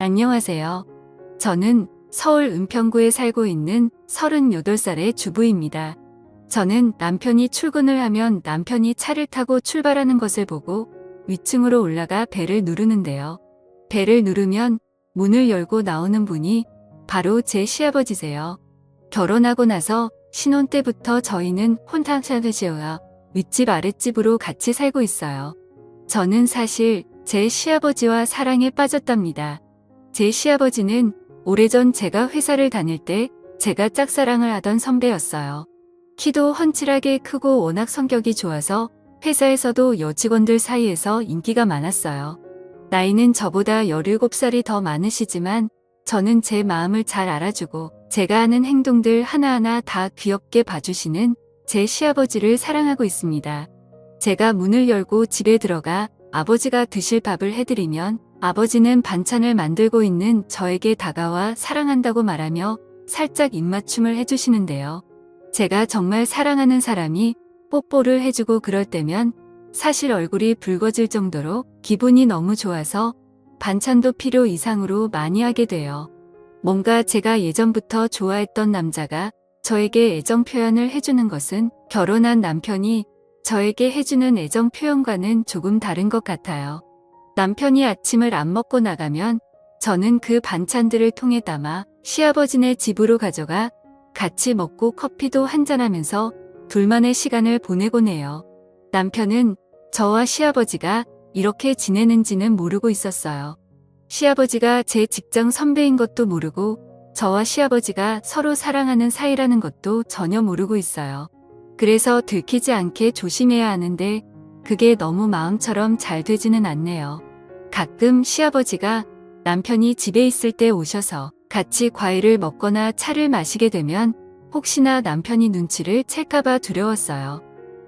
안녕하세요. 저는 서울 은평구에 살고 있는 38살의 주부입니다. 저는 남편이 출근을 하면 남편이 차를 타고 출발하는 것을 보고 위층으로 올라가 벨을 누르는데요. 벨을 누르면 문을 열고 나오는 분이 바로 제 시아버지세요. 결혼하고 나서 신혼 때부터 저희는 혼탕살듯이와 윗집 아랫집으로 같이 살고 있어요. 저는 사실 제 시아버지와 사랑에 빠졌답니다. 제 시아버지는 오래전 제가 회사를 다닐 때 제가 짝사랑을 하던 선배였어요. 키도 훤칠하게 크고 워낙 성격이 좋아서 회사에서도 여직원들 사이에서 인기가 많았어요. 나이는 저보다 17살이 더 많으시지만 저는 제 마음을 잘 알아주고 제가 하는 행동들 하나하나 다 귀엽게 봐주시는 제 시아버지를 사랑하고 있습니다. 제가 문을 열고 집에 들어가 아버지가 드실 밥을 해드리면 아버지는 반찬을 만들고 있는 저에게 다가와 사랑한다고 말하며 살짝 입맞춤을 해주시는데요. 제가 정말 사랑하는 사람이 뽀뽀를 해주고 그럴 때면 사실 얼굴이 붉어질 정도로 기분이 너무 좋아서 반찬도 필요 이상으로 많이 하게 돼요. 뭔가 제가 예전부터 좋아했던 남자가 저에게 애정 표현을 해주는 것은 결혼한 남편이 저에게 해주는 애정 표현과는 조금 다른 것 같아요. 남편이 아침을 안 먹고 나가면 저는 그 반찬들을 통에 담아 시아버지네 집으로 가져가 같이 먹고 커피도 한잔하면서 둘만의 시간을 보내곤 해요. 남편은 저와 시아버지가 이렇게 지내는지는 모르고 있었어요. 시아버지가 제 직장 선배인 것도 모르고 저와 시아버지가 서로 사랑하는 사이라는 것도 전혀 모르고 있어요. 그래서 들키지 않게 조심해야 하는데 그게 너무 마음처럼 잘 되지는 않네요. 가끔 시아버지가 남편이 집에 있을 때 오셔서 같이 과일을 먹거나 차를 마시게 되면 혹시나 남편이 눈치를 챌까봐 두려웠어요.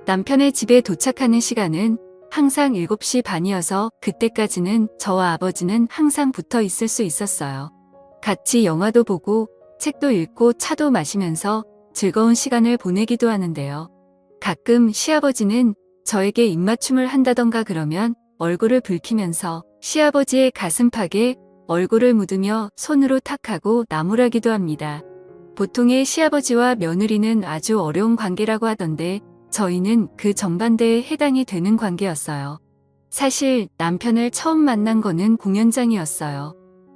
남편의 집에 도착하는 시간은 항상 7시 반이어서 그때까지는 저와 아버지는 항상 붙어 있을 수 있었어요. 같이 영화도 보고 책도 읽고 차도 마시면서 즐거운 시간을 보내기도 하는데요. 가끔 시아버지는 저에게 입맞춤을 한다던가 그러면 얼굴을 붉히면서 시아버지의 가슴팍에 얼굴을 묻으며 손으로 탁하고 나무라기도 합니다. 보통의 시아버지와 며느리는 아주 어려운 관계라고 하던데 저희는 그 정반대에 해당이 되는 관계였어요. 사실 남편을 처음 만난 거는 공연장이었어요.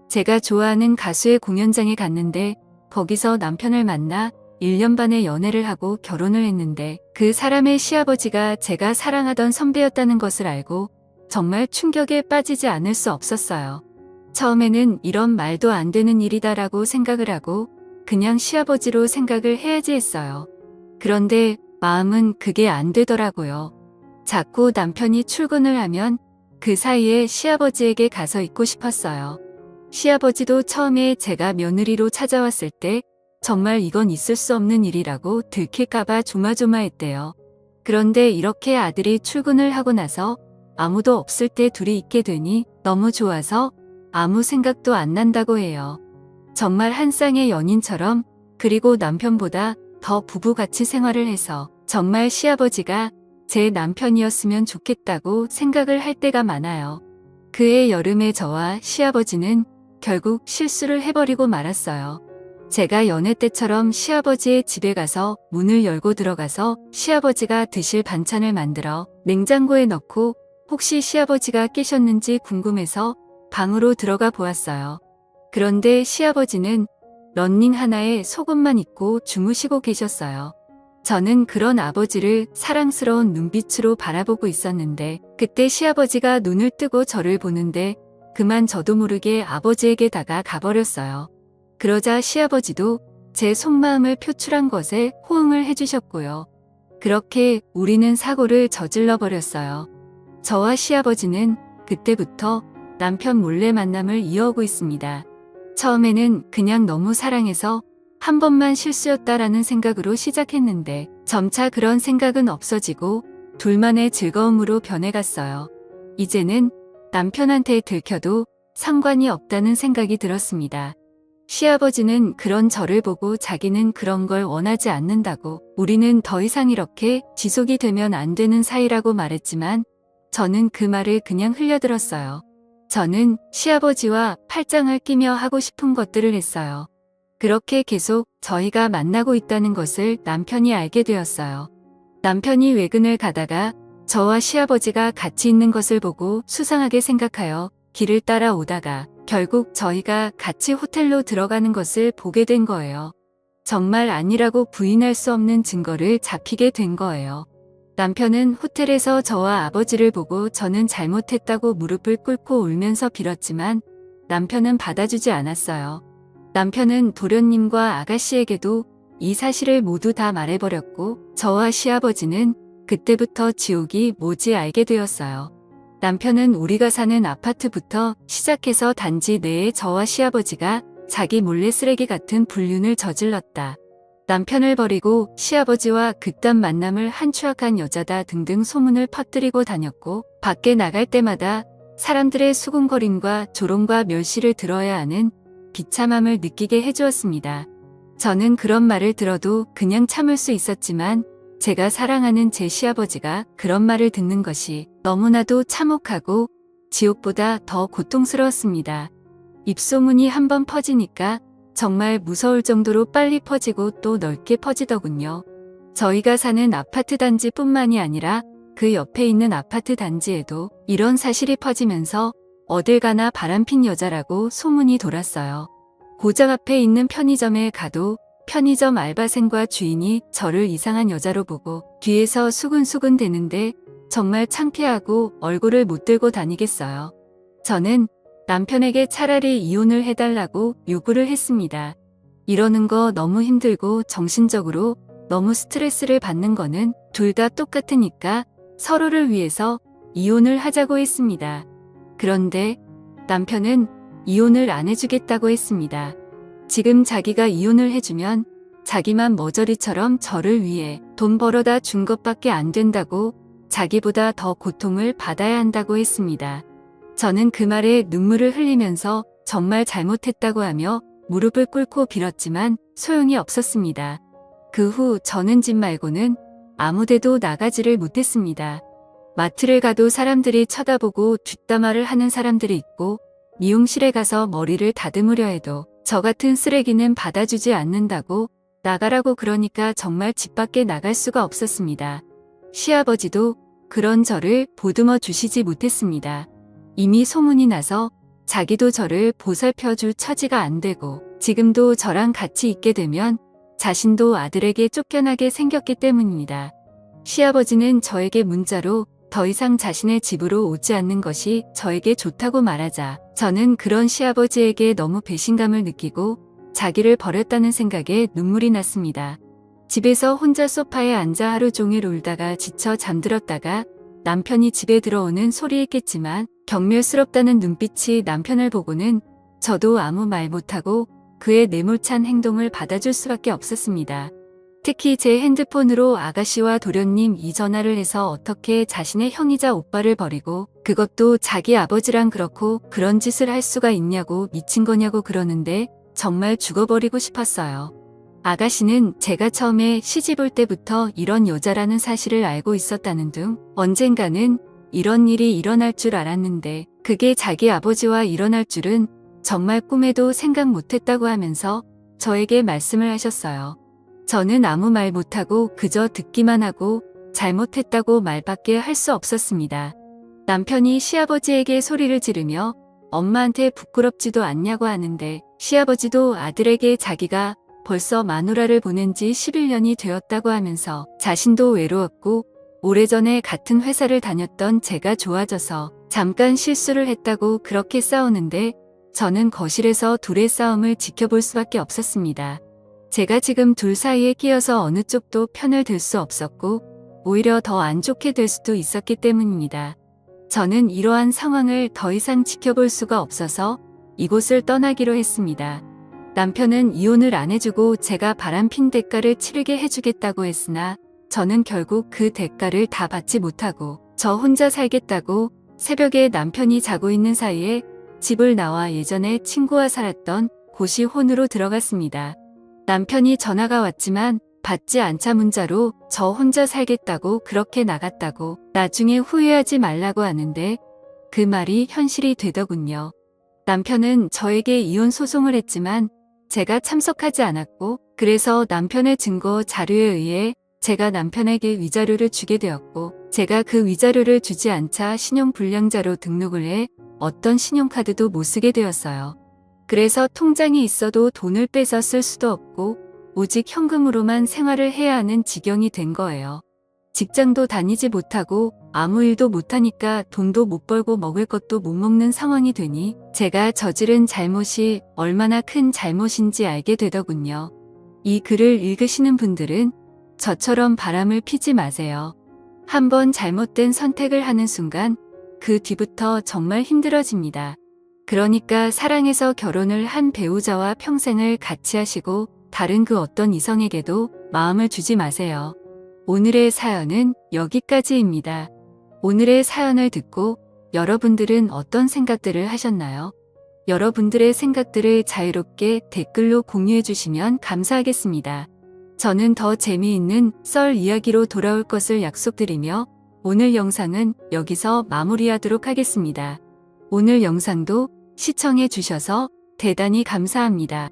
제가 좋아하는 가수의 공연장에 갔는데 거기서 남편을 만나 1년 반의 연애를 하고 결혼을 했는데 그 사람의 시아버지가 제가 사랑하던 선배였다는 것을 알고 정말 충격에 빠지지 않을 수 없었어요. 처음에는 이런 말도 안 되는 일이다라고 생각을 하고 그냥 시아버지로 생각을 해야지 했어요. 그런데 마음은 그게 안 되더라고요. 자꾸 남편이 출근을 하면 그 사이에 시아버지에게 가서 있고 싶었어요. 시아버지도 처음에 제가 며느리로 찾아왔을 때 정말 이건 있을 수 없는 일이라고 들킬까봐 조마조마했대요. 그런데 이렇게 아들이 출근을 하고 나서 아무도 없을 때 둘이 있게 되니 너무 좋아서 아무 생각도 안 난다고 해요. 정말 한 쌍의 연인처럼 그리고 남편보다 더 부부같이 생활을 해서 정말 시아버지가 제 남편이었으면 좋겠다고 생각을 할 때가 많아요. 그해 여름에 저와 시아버지는 결국 실수를 해버리고 말았어요. 제가 연애 때처럼 시아버지의 집에 가서 문을 열고 들어가서 시아버지가 드실 반찬을 만들어 냉장고에 넣고 혹시 시아버지가 깨셨는지 궁금해서 방으로 들어가 보았어요. 그런데 시아버지는 런닝 하나에 속옷만 입고 주무시고 계셨어요. 저는 그런 아버지를 사랑스러운 눈빛으로 바라보고 있었는데 그때 시아버지가 눈을 뜨고 저를 보는데 그만 저도 모르게 아버지에게 다가가버렸어요. 그러자 시아버지도 제 속마음을 표출한 것에 호응을 해주셨고요. 그렇게 우리는 사고를 저질러 버렸어요. 저와 시아버지는 그때부터 남편 몰래 만남을 이어오고 있습니다. 처음에는 그냥 너무 사랑해서 한 번만 실수였다라는 생각으로 시작했는데 점차 그런 생각은 없어지고 둘만의 즐거움으로 변해갔어요. 이제는 남편한테 들켜도 상관이 없다는 생각이 들었습니다. 시아버지는 그런 저를 보고 자기는 그런 걸 원하지 않는다고 우리는 더 이상 이렇게 지속이 되면 안 되는 사이라고 말했지만 저는 그 말을 그냥 흘려들었어요. 저는 시아버지와 팔짱을 끼며 하고 싶은 것들을 했어요. 그렇게 계속 저희가 만나고 있다는 것을 남편이 알게 되었어요. 남편이 외근을 가다가 저와 시아버지가 같이 있는 것을 보고 수상하게 생각하여 길을 따라오다가 결국 저희가 같이 호텔로 들어가는 것을 보게 된 거예요. 정말 아니라고 부인할 수 없는 증거를 잡히게 된 거예요. 남편은 호텔에서 저와 아버지를 보고 저는 잘못했다고 무릎을 꿇고 울면서 빌었지만 남편은 받아주지 않았어요. 남편은 도련님과 아가씨에게도 이 사실을 모두 다 말해버렸고 저와 시아버지는 그때부터 지옥이 뭐지 알게 되었어요. 남편은 우리가 사는 아파트부터 시작해서 단지 내에 저와 시아버지가 자기 몰래 쓰레기 같은 불륜을 저질렀다. 남편을 버리고 시아버지와 그딴 만남을 한 추악한 여자다 등등 소문을 퍼뜨리고 다녔고 밖에 나갈 때마다 사람들의 수군거림과 조롱과 멸시를 들어야 하는 비참함을 느끼게 해주었습니다. 저는 그런 말을 들어도 그냥 참을 수 있었지만 제가 사랑하는 제 시아버지가 그런 말을 듣는 것이 너무나도 참혹하고 지옥보다 더 고통스러웠습니다. 입소문이 한번 퍼지니까 정말 무서울 정도로 빨리 퍼지고 또 넓게 퍼지더군요. 저희가 사는 아파트 단지뿐만이 아니라 그 옆에 있는 아파트 단지에도 이런 사실이 퍼지면서 어딜 가나 바람핀 여자라고 소문이 돌았어요. 고장 앞에 있는 편의점에 가도 편의점 알바생과 주인이 저를 이상한 여자로 보고 뒤에서 수근수근 대는데 정말 창피하고 얼굴을 못 들고 다니겠어요. 저는 남편에게 차라리 이혼을 해달라고 요구를 했습니다. 이러는 거 너무 힘들고 정신적으로 너무 스트레스를 받는 거는 둘 다 똑같으니까 서로를 위해서 이혼을 하자고 했습니다. 그런데 남편은 이혼을 안 해주겠다고 했습니다. 지금 자기가 이혼을 해주면 자기만 머저리처럼 저를 위해 돈 벌어다 준 것밖에 안 된다고 자기보다 더 고통을 받아야 한다고 했습니다. 저는 그 말에 눈물을 흘리면서 정말 잘못했다고 하며 무릎을 꿇고 빌었지만 소용이 없었습니다. 그 후 저는 집 말고는 아무데도 나가지를 못했습니다. 마트를 가도 사람들이 쳐다보고 뒷담화를 하는 사람들이 있고 미용실에 가서 머리를 다듬으려 해도 저 같은 쓰레기는 받아주지 않는다고 나가라고 그러니까 정말 집 밖에 나갈 수가 없었습니다. 시아버지도 그런 저를 보듬어 주시지 못했습니다. 이미 소문이 나서 자기도 저를 보살펴줄 처지가 안 되고 지금도 저랑 같이 있게 되면 자신도 아들에게 쫓겨나게 생겼기 때문입니다. 시아버지는 저에게 문자로 더 이상 자신의 집으로 오지 않는 것이 저에게 좋다고 말하자 저는 그런 시아버지에게 너무 배신감을 느끼고 자기를 버렸다는 생각에 눈물이 났습니다. 집에서 혼자 소파에 앉아 하루 종일 울다가 지쳐 잠들었다가 남편이 집에 들어오는 소리에 깼지만 경멸스럽다는 눈빛이 남편을 보고는 저도 아무 말 못하고 그의 내몰찬 행동을 받아줄 수밖에 없었습니다. 특히 제 핸드폰으로 아가씨와 도련님 이 전화를 해서 어떻게 자신의 형이자 오빠를 버리고 그것도 자기 아버지랑 그렇고 그런 짓을 할 수가 있냐고 미친 거냐고 그러는데 정말 죽어버리고 싶었어요. 아가씨는 제가 처음에 시집 올 때부터 이런 여자라는 사실을 알고 있었다는 둥 언젠가는 이런 일이 일어날 줄 알았는데 그게 자기 아버지와 일어날 줄은 정말 꿈에도 생각 못했다고 하면서 저에게 말씀을 하셨어요. 저는 아무 말 못하고 그저 듣기만 하고 잘못했다고 말밖에 할 수 없었습니다. 남편이 시아버지에게 소리를 지르며 엄마한테 부끄럽지도 않냐고 하는데 시아버지도 아들에게 자기가 벌써 마누라를 보낸 지 11년이 되었다고 하면서 자신도 외로웠고 오래전에 같은 회사를 다녔던 제가 좋아져서 잠깐 실수를 했다고 그렇게 싸우는데 저는 거실에서 둘의 싸움을 지켜볼 수밖에 없었습니다. 제가 지금 둘 사이에 끼어서 어느 쪽도 편을 들 수 없었고 오히려 더 안 좋게 될 수도 있었기 때문입니다. 저는 이러한 상황을 더 이상 지켜볼 수가 없어서 이곳을 떠나기로 했습니다. 남편은 이혼을 안 해주고 제가 바람핀 대가를 치르게 해주겠다고 했으나 저는 결국 그 대가를 다 받지 못하고 저 혼자 살겠다고 새벽에 남편이 자고 있는 사이에 집을 나와 예전에 친구와 살았던 고시혼으로 들어갔습니다. 남편이 전화가 왔지만 받지 않자 문자로 저 혼자 살겠다고 그렇게 나갔다고 나중에 후회하지 말라고 하는데 그 말이 현실이 되더군요. 남편은 저에게 이혼 소송을 했지만 제가 참석하지 않았고, 그래서 남편의 증거 자료에 의해 제가 남편에게 위자료를 주게 되었고, 제가 그 위자료를 주지 않자 신용불량자로 등록을 해 어떤 신용카드도 못 쓰게 되었어요. 그래서 통장이 있어도 돈을 빼서 쓸 수도 없고 오직 현금으로만 생활을 해야 하는 지경이 된 거예요. 직장도 다니지 못하고 아무 일도 못하니까 돈도 못 벌고 먹을 것도 못 먹는 상황이 되니 제가 저지른 잘못이 얼마나 큰 잘못인지 알게 되더군요. 이 글을 읽으시는 분들은 저처럼 바람을 피지 마세요. 한번 잘못된 선택을 하는 순간 그 뒤부터 정말 힘들어집니다. 그러니까 사랑해서 결혼을 한 배우자와 평생을 같이 하시고 다른 그 어떤 이성에게도 마음을 주지 마세요. 오늘의 사연은 여기까지입니다. 오늘의 사연을 듣고 여러분들은 어떤 생각들을 하셨나요? 여러분들의 생각들을 자유롭게 댓글로 공유해 주시면 감사하겠습니다. 저는 더 재미있는 썰 이야기로 돌아올 것을 약속드리며 오늘 영상은 여기서 마무리하도록 하겠습니다. 오늘 영상도 시청해 주셔서 대단히 감사합니다.